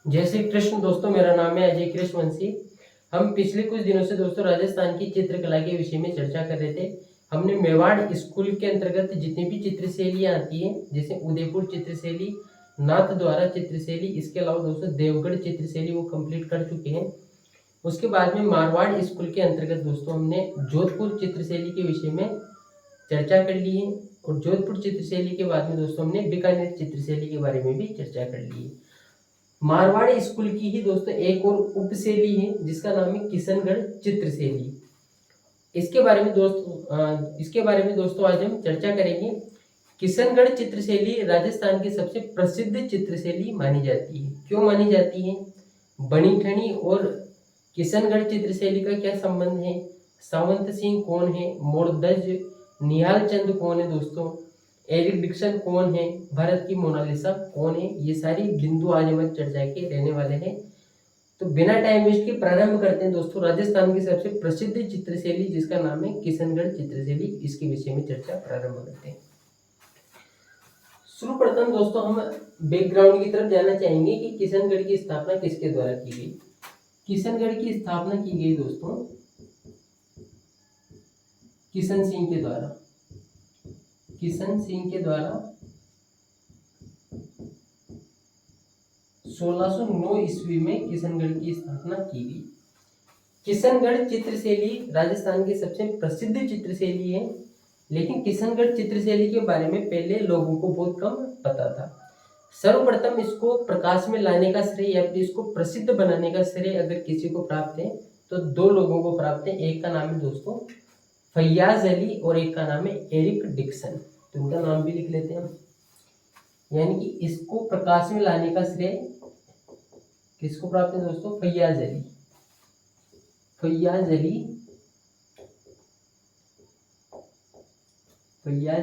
जय श्री कृष्ण दोस्तों, मेरा नाम है अजय कृष्णवंशी। हम पिछले कुछ दिनों से दोस्तों राजस्थान की चित्रकला के विषय में चर्चा कर रहे थे। हमने मेवाड़ स्कूल के अंतर्गत जितनी भी चित्रशैलियाँ आती हैं, जैसे उदयपुर चित्रशैली, नाथ द्वारा चित्रशैली, इसके अलावा दोस्तों देवगढ़ चित्रशैली वो कंप्लीट कर चुके हैं। उसके बाद में मारवाड़ स्कूल के अंतर्गत दोस्तों हमने जोधपुर चित्रशैली के विषय में चर्चा कर ली है, और जोधपुर चित्रशैली के बाद में दोस्तों हमने बीकानेर चित्रशैली के बारे में भी चर्चा कर ली है। मारवाड़ी स्कूल की ही दोस्तों एक और उपशैली है जिसका नाम है किशनगढ़ चित्रशैली। इसके बारे में दोस्तों आज हम चर्चा करेंगे। किशनगढ़ चित्रशैली राजस्थान की सबसे प्रसिद्ध चित्रशैली मानी जाती है। क्यों मानी जाती है? बनीठनी और किशनगढ़ चित्रशैली का क्या संबंध है? सावंत सिंह कौन है? मोरध्वज निहाल चंद कौन है दोस्तों? एरिक डिक्सन कौन है? भारत की मोनालिसा कौन है? ये सारी बिंदु आज हमारी चर्चा के रहने वाले हैं। तो बिना टाइम वेस्ट के प्रारंभ करते हैं दोस्तों राजस्थान की सबसे प्रसिद्ध चित्रशैली जिसका नाम है किशनगढ़ चित्रशैली। इसके विषय में चर्चा प्रारंभ करते हैं। सर्वप्रथम दोस्तों हम बैकग्राउंड की तरफ जाना चाहेंगे कि किशनगढ़ की स्थापना किसके द्वारा की गई। किशनगढ़ की स्थापना की गई दोस्तों किशन सिंह के द्वारा। किशन सिंह के द्वारा 1609 ईस्वी में किशनगढ़ की स्थापना की गई। किशनगढ़ चित्रशैली राजस्थान की सबसे प्रसिद्ध चित्रशैली है, लेकिन किशनगढ़ चित्रशैली के बारे में पहले लोगों को बहुत कम पता था। सर्वप्रथम इसको प्रकाश में लाने का श्रेय या फिर इसको प्रसिद्ध बनाने का श्रेय अगर किसी को प्राप्त है तो दो लोगों को प्राप्त है। एक का नाम है दोस्तों फैयाज अली और एक का नाम है एरिक डिक्सन। तो उनका नाम भी लिख लेते हैं हम। यानी कि इसको प्रकाश में लाने का श्रेय किसको प्राप्त है दोस्तों? फैयाज अली। फैयाज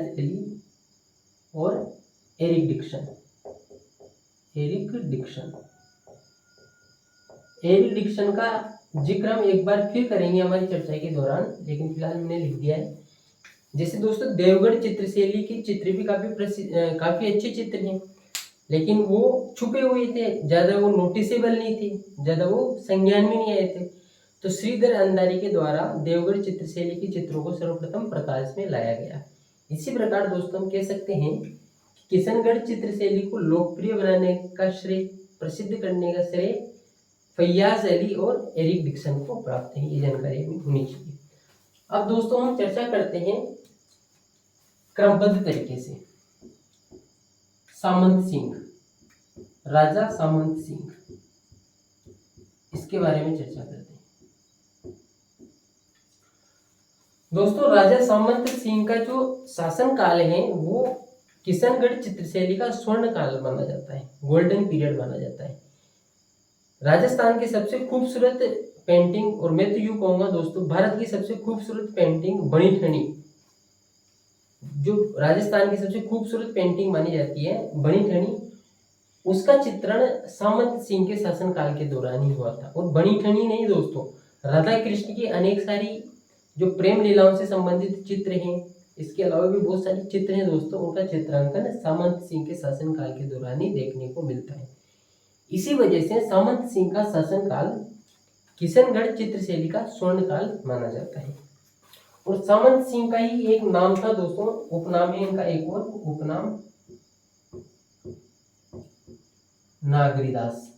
अली और एरिक डिक्सन। एरिक डिक्सन का जिक्र हम एक बार फिर करेंगे हमारी चर्चा के दौरान, लेकिन फिलहाल हमने लिख दिया है। जैसे दोस्तों देवगढ़ चित्रशैली की चित्र भी काफी अच्छे चित्र हैं, लेकिन वो छुपे हुए थे, ज्यादा वो नोटिसेबल नहीं थे, ज्यादा वो संज्ञान में नहीं आए थे। तो श्रीधर अंधारी के द्वारा देवगढ़ चित्रशैली के चित्रों को सर्वप्रथम प्रकाश में लाया गया। इसी प्रकार दोस्तों हम कह सकते हैं कि किशनगढ़ चित्रशैली को लोकप्रिय बनाने का श्रेय, प्रसिद्ध करने का श्रेय फैयाज अली और एरिक डिक्सन को प्राप्त है। ये जानकारी हमें होनी चाहिए। अब दोस्तों हम चर्चा करते हैं क्रमबद्ध तरीके से। सामंत सिंह, राजा सामंत सिंह, इसके बारे में चर्चा करते हैं। दोस्तों राजा सामंत सिंह का जो शासन काल है वो किशनगढ़ चित्रशैली का स्वर्ण काल माना जाता है, गोल्डन पीरियड माना जाता है। राजस्थान की सबसे खूबसूरत पेंटिंग, और मैं तो यूं कहूंगा दोस्तों भारत की सबसे खूबसूरत पेंटिंग बनीठनी, जो राजस्थान की सबसे खूबसूरत पेंटिंग मानी जाती है बनीठनी, उसका चित्रण सामंत सिंह के शासनकाल के दौरान ही हुआ था। और बनीठनी नहीं दोस्तों, राधा कृष्ण की अनेक सारी जो प्रेम लीलाओं से संबंधित चित्र हैं, इसके अलावा भी बहुत सारे चित्र हैं दोस्तों, उनका चित्रांकन सामंत सिंह के शासनकाल के दौरान ही देखने को मिलता है। इसी वजह से सामंत सिंह का शासनकाल किशनगढ़ चित्रशैली का स्वर्ण काल माना जाता है। और सामंत सिंह का ही एक नाम था दोस्तों, उपनाम है इनका एक और, उपनाम नागरीदास।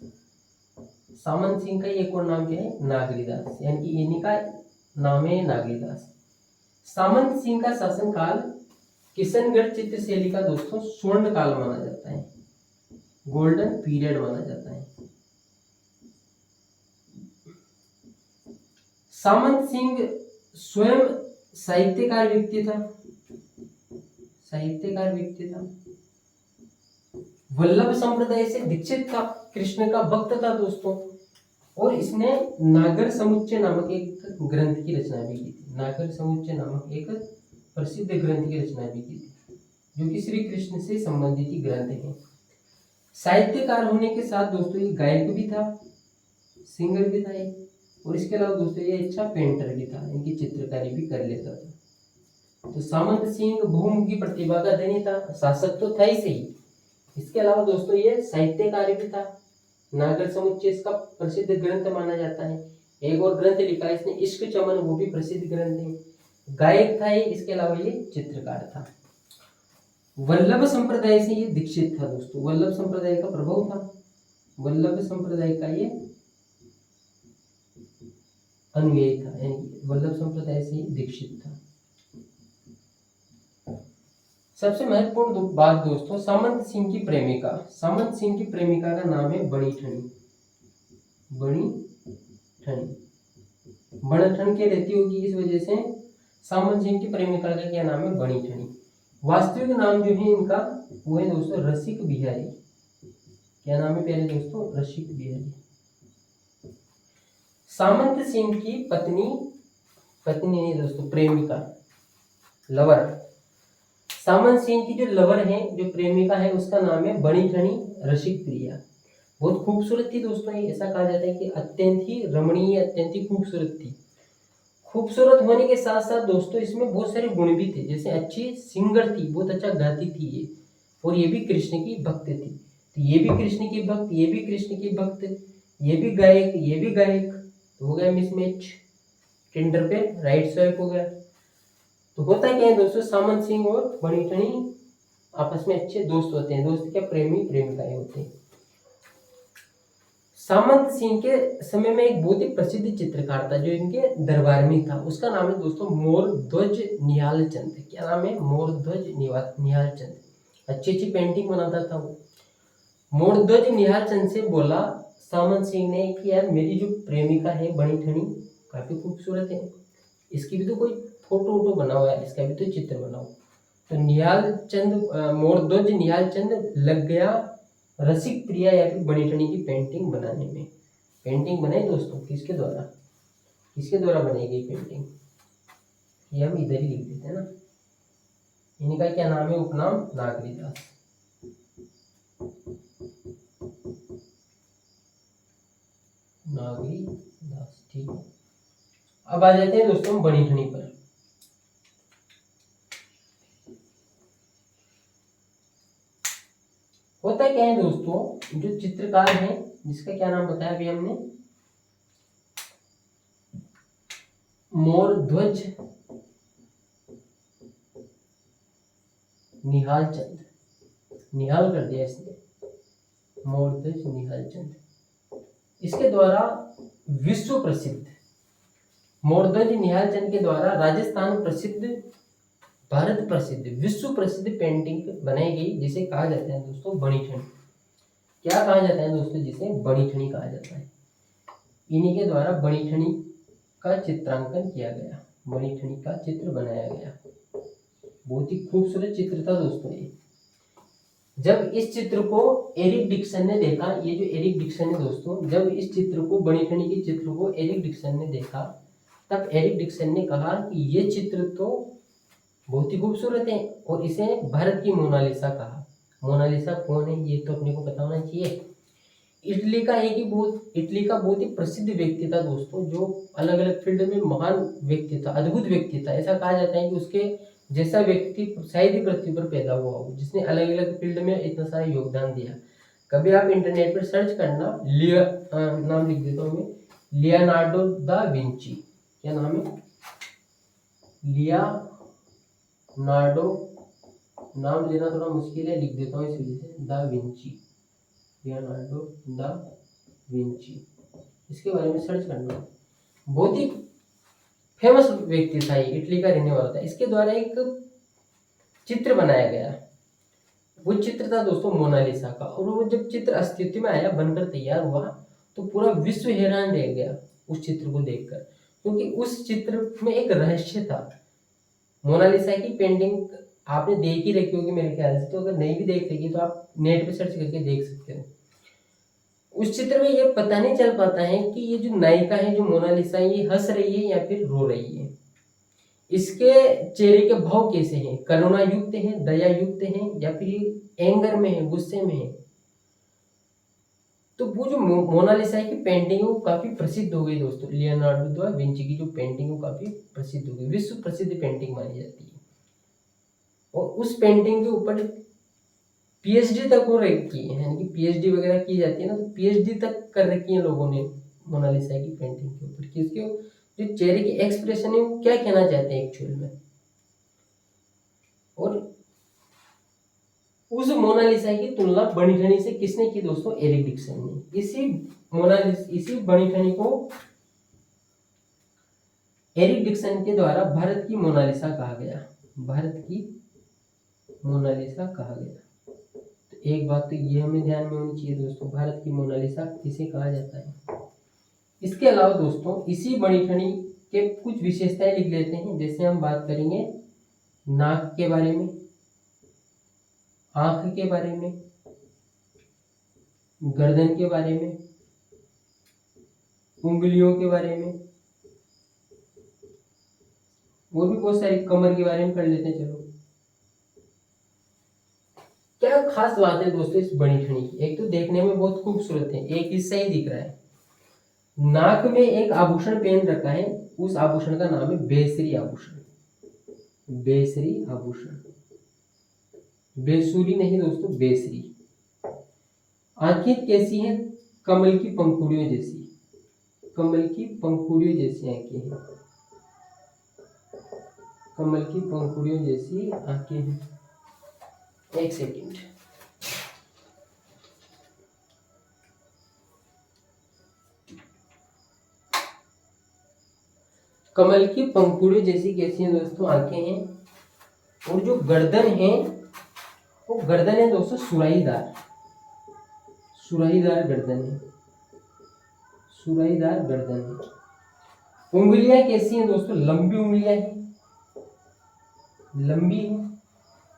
सामंत सिंह का एक और नाम क्या है? नागरीदास, यानी कि इन्हीं का नाम है नागरीदास। सामंत सिंह का शासनकाल किशनगढ़ चित्रशैली का दोस्तों स्वर्ण काल माना जाता है, गोल्डन पीरियड माना जाता है। सामंत सिंह स्वयं साहित्यकार व्यक्ति था, वल्लभ संप्रदाय से दीक्षित था, कृष्ण का भक्त था दोस्तों। और इसने नागर समुच्चय नामक एक ग्रंथ की रचना भी की थी। नागर समुच्चय नामक एक प्रसिद्ध ग्रंथ की रचना भी की थी, जो कि श्री कृष्ण से संबंधित ही ग्रंथ है। साहित्यकार होने के साथ दोस्तों ये गायक भी था, सिंगर भी था ये, और इसके अलावा दोस्तों ये अच्छा पेंटर भी था, इनकी चित्रकारी भी कर लेता था। तो सामंत सिंह बहुमुखी प्रतिभा का धनी था, शासक तो था ही सही, इसके अलावा दोस्तों ये साहित्यकार भी था, नागर समुच्चय इसका प्रसिद्ध ग्रंथ माना जाता है। एक और ग्रंथ लिखा है इसने इश्क चमन, वो भी प्रसिद्ध ग्रंथ है। गायक था ये, इसके अलावा ये चित्रकार था। वल्लभ संप्रदाय से ये दीक्षित था दोस्तों, वल्लभ संप्रदाय का प्रभाव था, वल्लभ संप्रदाय का ये अनुयायी था, यानी वल्लभ संप्रदाय से ये दीक्षित था। सबसे महत्वपूर्ण बात दोस्तों, सामंत सिंह की प्रेमिका, सामंत सिंह की प्रेमिका का नाम है बड़ी ठनी, बड़ी ठनी, बड़ठन के रहती होगी, इस वजह से सामंत सिंह की प्रेमिका का क्या नाम है, बड़ी ठनी। वास्तविक नाम जो है इनका वो है दोस्तों रसिक बिहारी। क्या नाम है प्यारे दोस्तों, रसिक बिहारी। सामंत सिंह की पत्नी, पत्नी नहीं दोस्तों, प्रेमिका, लवर, सामंत सिंह की जो लवर है, जो प्रेमिका है, उसका नाम है बड़ी ठनी रसिक प्रिया। बहुत खूबसूरत थी दोस्तों ये, ऐसा कहा जाता है कि अत्यंत ही रमणीय, अत्यंत ही खूबसूरत थी। खूबसूरत होने के साथ साथ दोस्तों इसमें बहुत सारे गुण भी थे, जैसे अच्छी सिंगर थी, बहुत अच्छा गाती थी ये, और ये भी कृष्ण की भक्त थी। तो ये भी कृष्ण की भक्त, ये भी कृष्ण की भक्त, ये भी गायक, ये भी गायक, तो हो गया मिसमैच, टिंडर पे राइट स्वाइप हो गया। तो होता क्या है दोस्तों, सामंत सिंह और बड़ी ठनी आपस में अच्छे दोस्त होते हैं, दोस्त क्या, प्रेमी प्रेमिकाएं होते हैं। सामंत सिंह के समय में एक बहुत ही प्रसिद्ध चित्रकार था जो इनके दरबार में था, उसका नाम है दोस्तों मोरध्वज निहाल चंद। क्या नाम है, मोरध्वज निहाल चंद। अच्छी अच्छी पेंटिंग बनाता था वो। मोरध्वज निहाल चंद से बोला सामंत सिंह ने कि यार मेरी जो प्रेमिका है बड़ी ठनी काफी खूबसूरत है, इसकी भी तो कोई फोटो वोटो बनाओ यार, इसका भी तो चित्र बनाओ। तो निहाल चंद, मोरध्वज निहाल चंद लग गया रसिक प्रिया या फिर बड़ी ठनी की पेंटिंग बनाने में। पेंटिंग बनाई दोस्तों किसके द्वारा, किसके द्वारा बनाई गई पेंटिंग, ये हम इधर ही लिख देते हैं ना। इनका क्या नाम है, उपनाम नागरीदास, नागरीदास, ठीक है। अब आ जाते हैं दोस्तों बड़ी ठनी पर। होता क्या है दोस्तों, जो चित्रकार है जिसका क्या नाम बताया अभी हमने, मोरध्वज निहाल चंद, निहाल कर दिया इसने, मोरध्वज निहाल चंद, इसके द्वारा विश्व प्रसिद्ध, मोरध्वज निहाल चंद के द्वारा राजस्थान प्रसिद्ध, भारत प्रसिद्ध, विश्व प्रसिद्ध पेंटिंग बनाई गई, जिसे कहा जाता है दोस्तों बड़ी ठनी। क्या कहा जाता है दोस्तों, जिसे बड़ी ठनी कहा जाता है। इन्हीं के द्वारा बड़ी ठनी का चित्रांकन किया गया, बड़ी ठनी का चित्र बनाया गया। बहुत ही खूबसूरत चित्र था दोस्तों ये। जब इस चित्र को एरिक डिक्सन ने देखा, ये जो एरिक डिक्सन है दोस्तों, जब इस चित्र को, बड़ी ठनी के चित्र को एरिक डिक्सन ने देखा, तब एरिक डिक्सन ने कहा कि ये चित्र तो बहुत ही खूबसूरत है, और इसे भारत की मोनालिसा कहा। मोनालिसा कौन है ये तो अपने को पता होना चाहिए। इटली का बहुत ही प्रसिद्ध व्यक्ति था दोस्तों, जो अलग अलग फील्ड में महान व्यक्ति था, अद्भुत व्यक्ति था। ऐसा कहा जाता है कि उसके जैसा व्यक्ति शायद ही पृथ्वी पर पैदा हुआ हो, जिसने अलग अलग फील्ड में इतना सारा योगदान दिया। कभी आप इंटरनेट पर सर्च करना, नाम लिख देता हूँ मैं, लियोनार्डो दा विंची। क्या नाम है, लियोनार्डो, नाम लेना थोड़ा मुश्किल है, लिख देता हूँ इस वजह से, da Vinci, Leonardo da Vinci, इसके बारे में सर्च करना। बहुत ही फेमस व्यक्ति था, ये इटली का रहने वाला था। इसके द्वारा एक चित्र बनाया गया, वो चित्र था दोस्तों मोनालिसा का। और वो जब चित्र अस्तित्व में आया, बनकर तैयार हुआ, तो पूरा विश्व हैरान रह गया उस चित्र को देखकर, क्योंकि उस चित्र में एक रहस्य था। मोनालिसा की पेंटिंग आपने देख ही रखी होगी मेरे ख्याल से, तो अगर नहीं भी देख रखी तो आप नेट पे सर्च करके देख सकते हो। उस चित्र में ये पता नहीं चल पाता है कि ये जो नायिका है, जो मोनालिसा, ये हंस रही है या फिर रो रही है। इसके चेहरे के भाव कैसे हैं, करुणा युक्त हैं, दया युक्त हैं, या फिर एंगर में है, गुस्से में है। तो वो जो मोनालिसा की पेंटिंग है वो काफी प्रसिद्ध हो गई दोस्तों। लियोनार्डो दा विंची की जो पेंटिंग है काफी प्रसिद्ध हो गई, विश्व प्रसिद्ध पेंटिंग मानी जाती है। और उस पेंटिंग के ऊपर पीएचडी तक हो रखी है, यानी कि पीएचडी वगैरह की जाती है ना, तो पीएचडी तक कर रखी है लोगों ने मोनालिसा की पेंटिंग के ऊपर कि उसके जो चेहरे की एक्सप्रेशन है वो क्या कहना चाहते हैं एक्चुअल में। और उस मोनालिसा की तुलना बनी ठनी से किसने की दोस्तों? एरिक डिक्सन ने। इसी बनी ठनी को एरिक डिक्सन के द्वारा भारत की मोनालिसा कहा गया। भारत की मोनालिसा कहा गया। तो एक बात तो ये हमें ध्यान में होनी चाहिए दोस्तों, भारत की मोनालिसा किसे कहा जाता है। इसके अलावा दोस्तों इसी बनी ठनी के कुछ विशेषताएं लिख लेते हैं। जैसे हम बात करेंगे नाक के बारे में, आंख के बारे में, गर्दन के बारे में, उंगलियों के बारे में, और भी बहुत सारी, कमर के बारे में कर लेते हैं। चलो, क्या खास बात है दोस्तों इस बनी ठनी की? एक तो देखने में बहुत खूबसूरत है, एक हिस्सा ही दिख रहा है। नाक में एक आभूषण पहन रखा है, उस आभूषण का नाम है बेसरी आभूषण। बेसरी आभूषण, बेसुरी नहीं दोस्तों, बेसरी। आंखें कैसी हैं? कमल की पंखुड़ियों जैसी, कमल की पंखुड़ियों जैसी आंखें हैं, कमल की पंखुड़ियों जैसी आंखें हैं। एक सेकंड, कमल की पंखुड़ियों जैसी कैसी हैं दोस्तों? आंखें हैं। और जो गर्दन है वो गर्दन है दोस्तों सुराहीदार, सुराहीदार गर्दन है, सुराहीदार गर्दन है। उंगलियां कैसी हैं दोस्तों? लंबी उंगलियां हैं, लंबी है,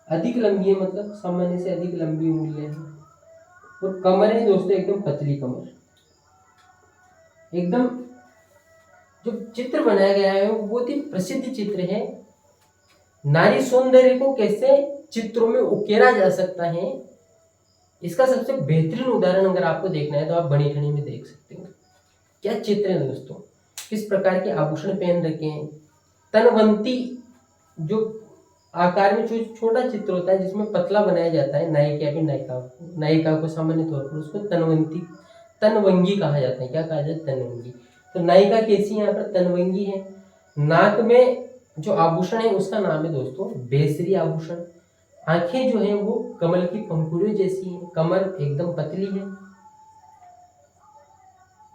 अधिक लंबी है, मतलब सामान्य से अधिक लंबी उंगलियां हैं। और कमर है दोस्तों एकदम पतली कमर। एकदम जो चित्र बनाया गया है वो बहुत ही प्रसिद्ध चित्र है। नारी सौंदर्य को कैसे चित्रों में उकेरा जा सकता है, इसका सबसे बेहतरीन उदाहरण अगर आपको देखना है तो आप बनी ठनी में देख सकते हो। क्या चित्र है दोस्तों, किस प्रकार के आभूषण पहन रखे हैं। तनवंती जो आकार में छोटा चित्र होता है जिसमें पतला बनाया जाता है नायक या फिर नायिका को सामान्य तौर पर उसको तनवंगी कहा जाता है। क्या कहा जाता है? तनवंगी। तो नायिका कैसी यहाँ पर? तनवंगी है। नाक में जो आभूषण है उसका नाम है दोस्तों बेसरी आभूषण। आंखें जो है वो कमल की पंखुड़ियों जैसी हैं, कमर एकदम पतली है।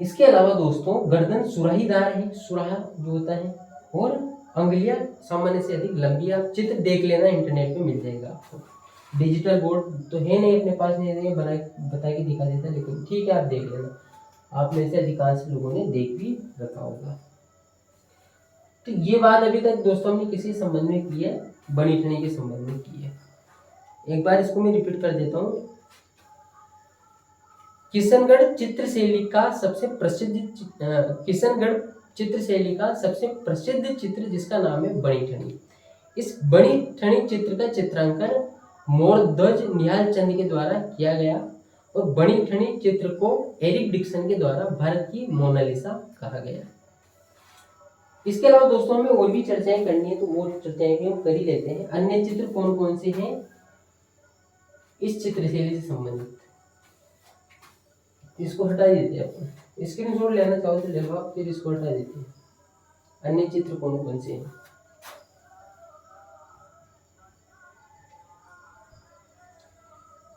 इसके अलावा दोस्तों गर्दन सुराहीदार है, सुराहा जो होता है, और अंगुलियां सामान्य से अधिक लंबी। आप चित्र देख लेना, इंटरनेट पे मिल जाएगा आपको। डिजिटल बोर्ड तो है नहीं अपने पास, नहीं बता के दिखा देता, लेकिन ठीक है आप देख लेना। आप में से अधिकांश लोगों ने देख भी रखा होगा। तो ये बात अभी तक दोस्तों हमने किसी संबंध में की है? बनी ठनी के संबंध में की है। एक बार इसको मैं रिपीट कर देता हूँ। किशनगढ़ चित्रशैली का सबसे प्रसिद्ध चित्र जिसका नाम है बनी ठनी। इस बनी ठनी चित्र का चित्रांकन मोरध्वज निहाल चंद के द्वारा किया गया, और बनी ठनी चित्र को एरिक डिक्सन के द्वारा भारत की मोनालिसा कहा गया। इसके अलावा दोस्तों हमें और भी चर्चाएं करनी है, तो वो चर्चाएं भी हम कर ही लेते हैं। अन्य चित्र कौन कौन से हैं इस चित्रशैली से संबंधित? इसको हटा देते हैं अपन, स्क्रीनशॉट लेना चाहो तो ले लो आप, फिर इसको हटा देते हैं। अन्य चित्र कौन कौन से हैं?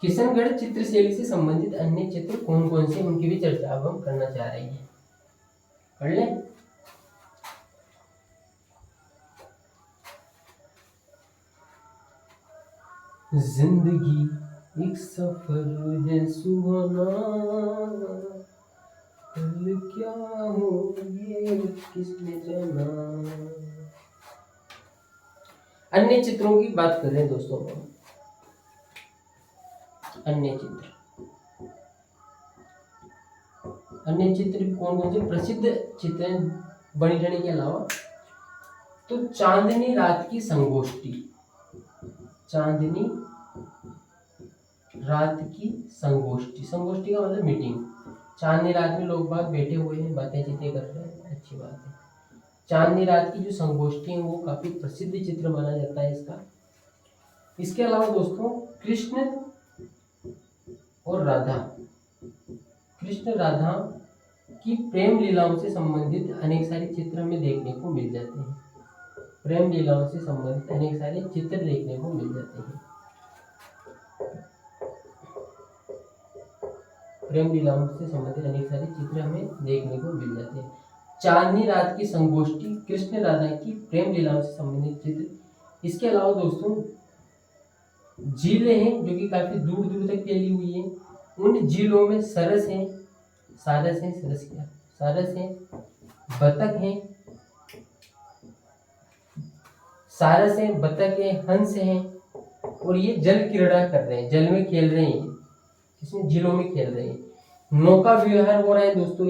किशनगढ़ चित्रशैली से संबंधित अन्य चित्र कौन कौन से, उनकी भी चर्चा अब हम करना चाह रहे हैं। कर लें? जिंदगी एक सफर है सुहाना, कल क्या हो ये किसने जाना। अन्य चित्रों की बात कर रहे हैं दोस्तों हम। अन्य चित्र कौन कौन से प्रसिद्ध चित्र हैं बनी ठनी के अलावा? तो चांदनी रात की संगोष्ठी, चांदनी रात की संगोष्ठी, संगोष्ठी का मतलब मीटिंग। चांदनी रात में लोग बाग बैठे हुए हैं, बातें चीतें कर रहे हैं, अच्छी बात है। चांदनी रात की जो संगोष्ठी है वो काफी प्रसिद्ध चित्र माना जाता है इसका। इसके अलावा दोस्तों कृष्ण और राधा, कृष्ण राधा की प्रेम लीलाओं से संबंधित अनेक सारे चित्र हमें देखने को मिल जाते हैं। प्रेम लीलाओं से संबंधित अनेक सारे चित्र देखने को मिल जाते हैं। प्रेम लीलाओं से संबंधित अनेक सारे चित्र हमें देखने को मिल जाते हैं। चांदनी रात की संगोष्ठी, कृष्ण राधा की प्रेम लीलाओं से संबंधित चित्र। इसके अलावा दोस्तों झीलें हैं जो कि काफी दूर दूर तक फैली हुई हैं। उन झीलों में सरस हैं, सारस हैं, सरस क्या, सारस हैं, बतख हैं, सारस हैं, बतख हैं, हंस हैं, और ये जल क्रीड़ा कर रहे हैं, जल में खेल रहे हैं, इसमें झीलों में खेल रहे हैं। नौका विहार हो रहा है दोस्तों,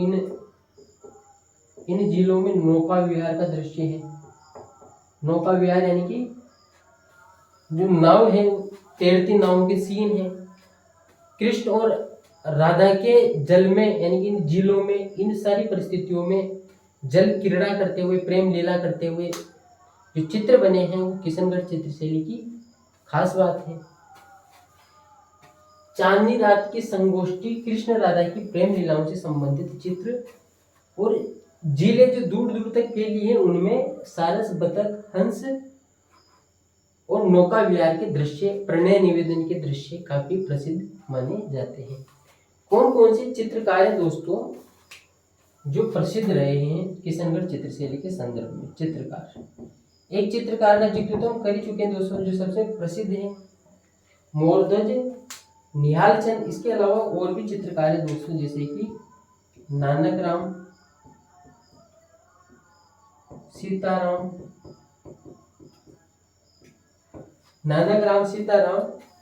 इन झीलों में नौका विहार का दृश्य है। नौका विहार यानी कि जो नाव है, तैरती नाव के सीन है। कृष्ण और राधा के जल में यानी कि इन झीलों में, इन सारी परिस्थितियों में जल क्रीड़ा करते हुए, प्रेम लीला करते हुए जो चित्र बने हैं वो किशनगढ़ चित्रशैली की खास बात है। चांदनी रात की संगोष्ठी, कृष्ण राधा की प्रेम लीलाओं से संबंधित चित्र, और झीलें जो दूर दूर तक फैली हैं उनमें सारस, बतख, हंस और नौका विहार के दृश्य, प्रणय निवेदन के दृश्य काफी प्रसिद्ध माने जाते हैं। कौन कौन से चित्रकार हैं दोस्तों जो प्रसिद्ध रहे हैं किशनगढ़ चित्रशैली के संदर्भ में? चित्रकार, एक चित्रकार का जिक्र तो हम कर ही चुके हैं दोस्तों, जो सबसे प्रसिद्ध है मोरध्वज निहाल चंद। इसके अलावा और भी चित्रकार हैं दोस्तों, जैसे कि नानकराम सीताराम, नानकराम सीताराम,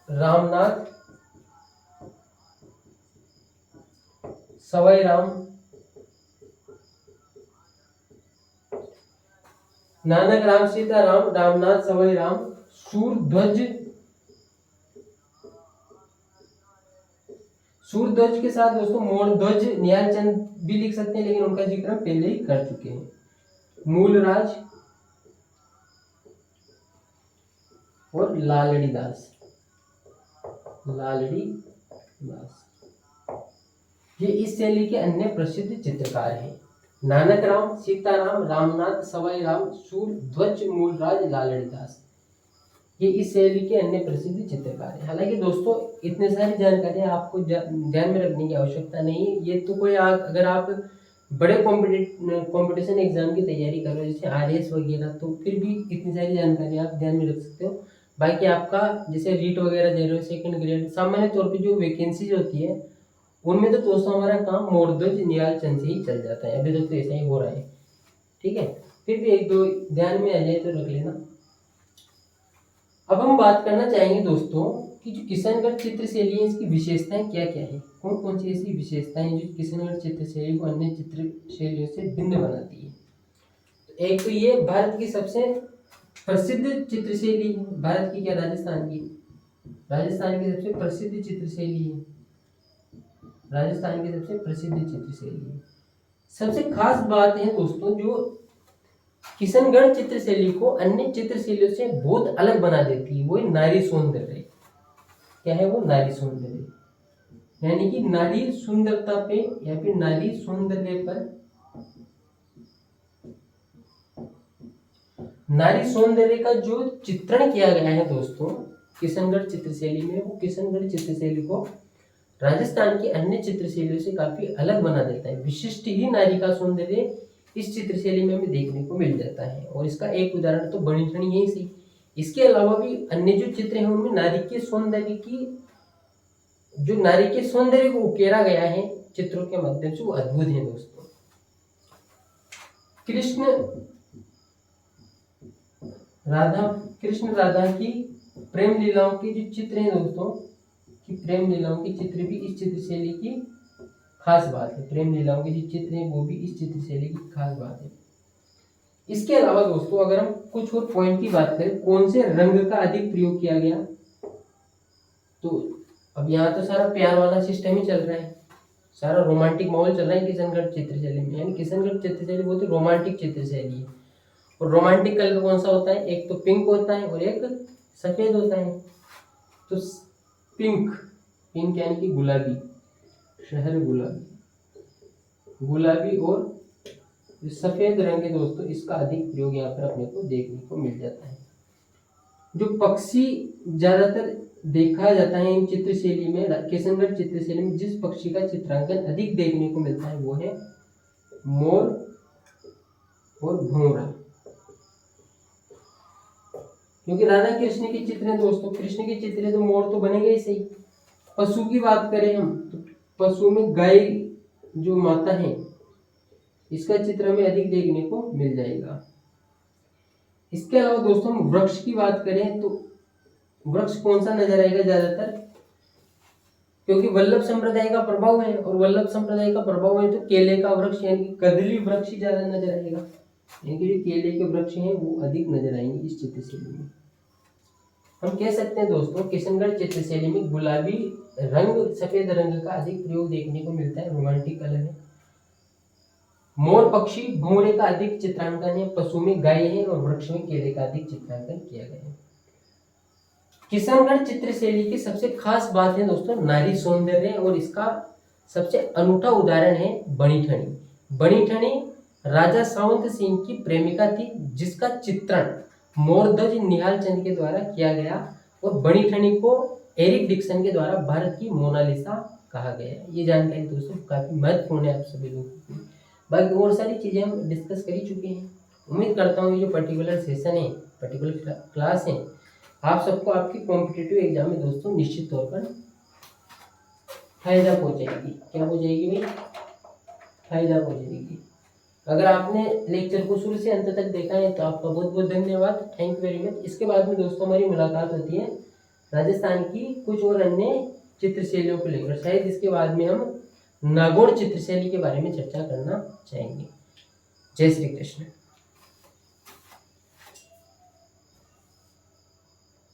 रामनाथ सवाई राम, नानकराम सीताराम, रामनाथ सवाई राम, सूरध्वज, सूरध्वज के साथ दोस्तों मोरध्वज निहाल चंद भी लिख सकते हैं, लेकिन उनका जिक्र हम पहले ही कर चुके हैं। मूलराज और लालड़ी दास, लालड़ी दास ये इस शैली के अन्य प्रसिद्ध चित्रकार हैं। नानकराम सीताराम, रामनाथ सवाई राम, सूरध्वज, मूलराज, लालड़ी दास ये इस शैली के अन्य प्रसिद्ध चित्रकार हैं। हालांकि दोस्तों इतने सारी जानकारियां आपको ध्यान में रखने की आवश्यकता नहीं है। ये तो कोई अगर आप बड़े कंपटीशन एग्जाम की तैयारी कर रहे हो जैसे RAS वगैरह, तो फिर भी इतनी सारी जानकारी आप ध्यान में रख सकते हो। बाकी आपका जैसे रीट वगैरह दे रहे हो, सेकंड ग्रेड, सामान्य तौर पे जो वैकेंसीज होती है उनमें तो दोस्तों हमारा काम मोरध्वज निहाल चंद से ही चल जाता है। अभी तक तो ऐसा ही हो रहा है, ठीक है। फिर भी एक दो ध्यान में आ जाए तो रख लेना। अब हम बात करना चाहेंगे दोस्तों कि जो किशनगढ़ चित्रशैली है इसकी विशेषताएं क्या क्या है, कौन कौन सी ऐसी विशेषताएं जो किशनगढ़ चित्रशैली को अन्य चित्रशैलियों से भिन्न बनाती है। तो एक तो ये भारत की सबसे प्रसिद्ध चित्रशैली है। भारत की क्या, राजस्थान की, राजस्थान की सबसे प्रसिद्ध चित्रशैली है, राजस्थान की सबसे प्रसिद्ध चित्रशैली है। सबसे खास बात है दोस्तों जो किशनगढ़ चित्रशैली को अन्य चित्रशैलियों से बहुत अलग बना देती है वो है नारी सौंदर्य। क्या है वो? नारी सौंदर्य, यानी कि नारी सुंदरता पे या फिर नारी सौंदर्य पर, नारी सौंदर्य का जो चित्रण किया गया है दोस्तों किशनगढ़ चित्रशैली में, वो किशनगढ़ चित्रशैली को राजस्थान की अन्य चित्रशैलियों से काफी अलग बना देता है। विशिष्ट ही नारी का सौंदर्य इस चित्रशैली में हमें देखने को मिल जाता है, और इसका एक उदाहरण तो बनी ठनी यही सी। इसके अलावा भी अन्य जो चित्र हैं उनमें नारी के सौंदर्य की, जो नारी के सौंदर्य को उकेरा गया है चित्रों के माध्यम से, वो अद्भुत है दोस्तों। कृष्ण राधा की प्रेम लीलाओं के जो चित्र हैं दोस्तों, कि प्रेम लीलाओं के चित्र भी इस चित्रशैली की खास बात है। प्रेम लीलाओं के जो चित्र हैं वो भी इस चित्रशैली की खास बात है। इसके अलावा दोस्तों अगर हम कुछ और पॉइंट की बात करें, कौन से रंग का अधिक प्रयोग किया गया, तो अब यहाँ तो सारा प्यार वाला सिस्टम ही चल रहा है, सारा रोमांटिक माहौल चल रहा है किशनगढ़ चित्रशैली में। यानी किशनगढ़ चित्रशैली बहुत ही रोमांटिक चित्रशैली है। और रोमांटिक कलर कौन सा होता है? एक तो पिंक होता है और एक सफेद होता है। तो पिंक पिंक यानी कि गुलाबी, शहर गुलाबी और सफेद रंग है दोस्तों, इसका अधिक प्रयोग यहाँ पर अपने को देखने को मिल जाता है। जो पक्षी ज्यादातर देखा जाता है इन चित्रशैली में, किशनगढ़ चित्रशैली में जिस पक्षी का चित्रांकन अधिक देखने को मिलता है वो है मोर और भंवरा। क्योंकि राधा कृष्ण के चित्र हैं दोस्तों, कृष्ण के चित्र है तो मोर तो बनेगा ही सही। पशु की बात करें हम तो पशु में गाय जो माता है इसका चित्र हमें अधिक देखने को मिल जाएगा। इसके अलावा दोस्तों हम वृक्ष की बात करें तो वृक्ष कौन सा नजर आएगा ज्यादातर, क्योंकि वल्लभ संप्रदाय का प्रभाव है और वल्लभ संप्रदाय का प्रभाव है तो केले का वृक्ष यानी कि कदली वृक्ष ही ज्यादा नजर आएगा, यानी कि जो केले के वृक्ष हैं वो अधिक नजर आएंगे इस चित्रशैली में। हम कह सकते हैं दोस्तों किशनगढ़ चित्रशैली में गुलाबी रंग सफेद रंग का अधिक प्रयोग देखने को मिलता है, रोमांटिक कलर है। मोर पक्षी भंवरे का अधिक चित्रांकन है, पशु में गाय है और वृक्ष में केले का अधिक चित्रांकन किया गया है। किशनगढ़ चित्रशैली की सबसे खास बात है दोस्तों नारी सौंदर्य, और इसका सबसे अनूठा उदाहरण है बणिठनी। बणिठनी राजा सावंत सिंह की प्रेमिका थी जिसका चित्रण मोरध्वज निहाल चंद के द्वारा किया गया, और बणिठनी को एरिक डिक्सन के द्वारा भारत की मोनालिसा कहा गया है। ये जानकारी दोस्तों काफी महत्वपूर्ण है आप सभी लोगों की। बाकी और सारी चीजें हम डिस्कस कर ही चुके हैं। उम्मीद करता हूँ ये जो पर्टिकुलर सेशन है, पर्टिकुलर क्लास है, आप सबको आपकी कॉम्पिटिटिव एग्जाम में दोस्तों निश्चित तौर पर फायदा पहुंचाएगी। क्या हो जाएगी भाई? फायदा पहुंचाएगी। अगर आपने लेक्चर को शुरू से अंत तक देखा है तो आपका बहुत बहुत धन्यवाद, थैंक यू वेरी मच। इसके बाद में दोस्तों हमारी मुलाकात होती है राजस्थान की कुछ और अन्य चित्रशैलियों को लेकर। शायद इसके बाद में हम नागौर चित्रशैली के बारे में चर्चा करना चाहेंगे। जय श्री कृष्ण।